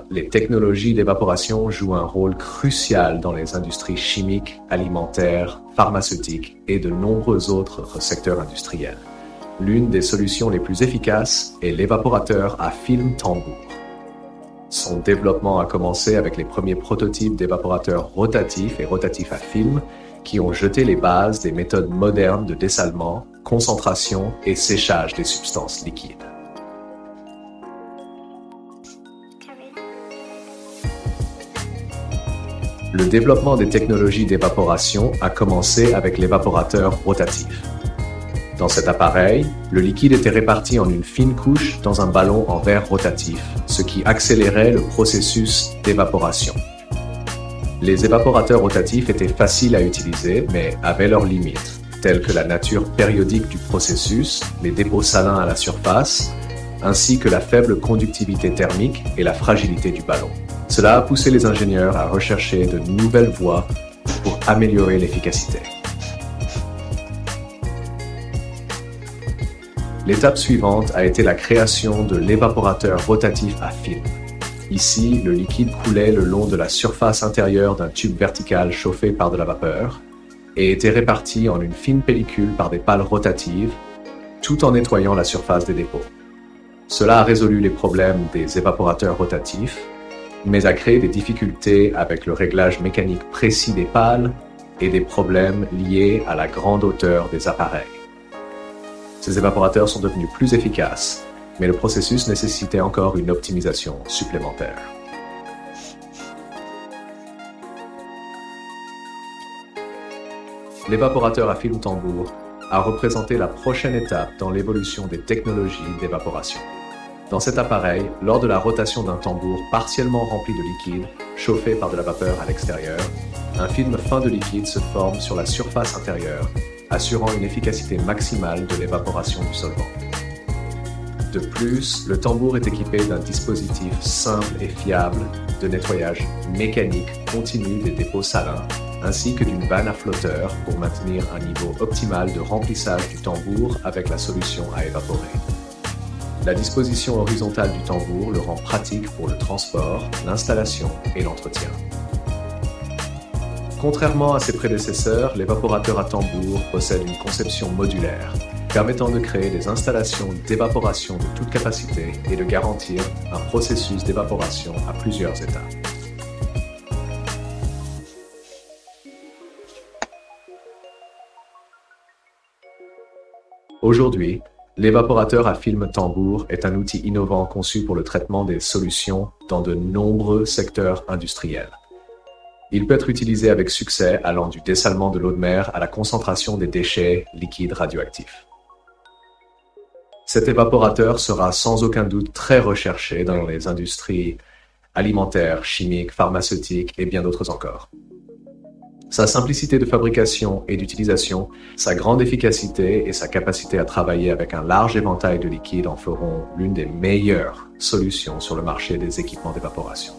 Les technologies d'évaporation jouent un rôle crucial dans les industries chimiques, alimentaires, pharmaceutiques et de nombreux autres secteurs industriels. L'une des solutions les plus efficaces est l'évaporateur à film tambour. Son développement a commencé avec les premiers prototypes d'évaporateurs rotatifs et rotatifs à film qui ont jeté les bases des méthodes modernes de dessalement, concentration et séchage des substances liquides. Le développement des technologies d'évaporation a commencé avec l'évaporateur rotatif. Dans cet appareil, le liquide était réparti en une fine couche dans un ballon en verre rotatif, ce qui accélérait le processus d'évaporation. Les évaporateurs rotatifs étaient faciles à utiliser, mais avaient leurs limites, telles que la nature périodique du processus, les dépôts salins à la surface, ainsi que la faible conductivité thermique et la fragilité du ballon. Cela a poussé les ingénieurs à rechercher de nouvelles voies pour améliorer l'efficacité. L'étape suivante a été la création de l'évaporateur rotatif à film. Ici, le liquide coulait le long de la surface intérieure d'un tube vertical chauffé par de la vapeur et était réparti en une fine pellicule par des pales rotatives, tout en nettoyant la surface des dépôts. Cela a résolu les problèmes des évaporateurs rotatifs, mais a créé des difficultés avec le réglage mécanique précis des pales et des problèmes liés à la grande hauteur des appareils. Ces évaporateurs sont devenus plus efficaces, mais le processus nécessitait encore une optimisation supplémentaire. L'évaporateur à film tambour a représenté la prochaine étape dans l'évolution des technologies d'évaporation. Dans cet appareil, lors de la rotation d'un tambour partiellement rempli de liquide, chauffé par de la vapeur à l'extérieur, un film fin de liquide se forme sur la surface intérieure, assurant une efficacité maximale de l'évaporation du solvant. De plus, le tambour est équipé d'un dispositif simple et fiable de nettoyage mécanique continu des dépôts salins, ainsi que d'une vanne à flotteur pour maintenir un niveau optimal de remplissage du tambour avec la solution à évaporer. La disposition horizontale du tambour le rend pratique pour le transport, l'installation et l'entretien. Contrairement à ses prédécesseurs, l'évaporateur à tambour possède une conception modulaire, permettant de créer des installations d'évaporation de toute capacité et de garantir un processus d'évaporation à plusieurs étapes. Aujourd'hui, l'évaporateur à film tambour est un outil innovant conçu pour le traitement des solutions dans de nombreux secteurs industriels. Il peut être utilisé avec succès allant du dessalement de l'eau de mer à la concentration des déchets liquides radioactifs. Cet évaporateur sera sans aucun doute très recherché dans les industries alimentaires, chimiques, pharmaceutiques et bien d'autres encore. Sa simplicité de fabrication et d'utilisation, sa grande efficacité et sa capacité à travailler avec un large éventail de liquides en feront l'une des meilleures solutions sur le marché des équipements d'évaporation.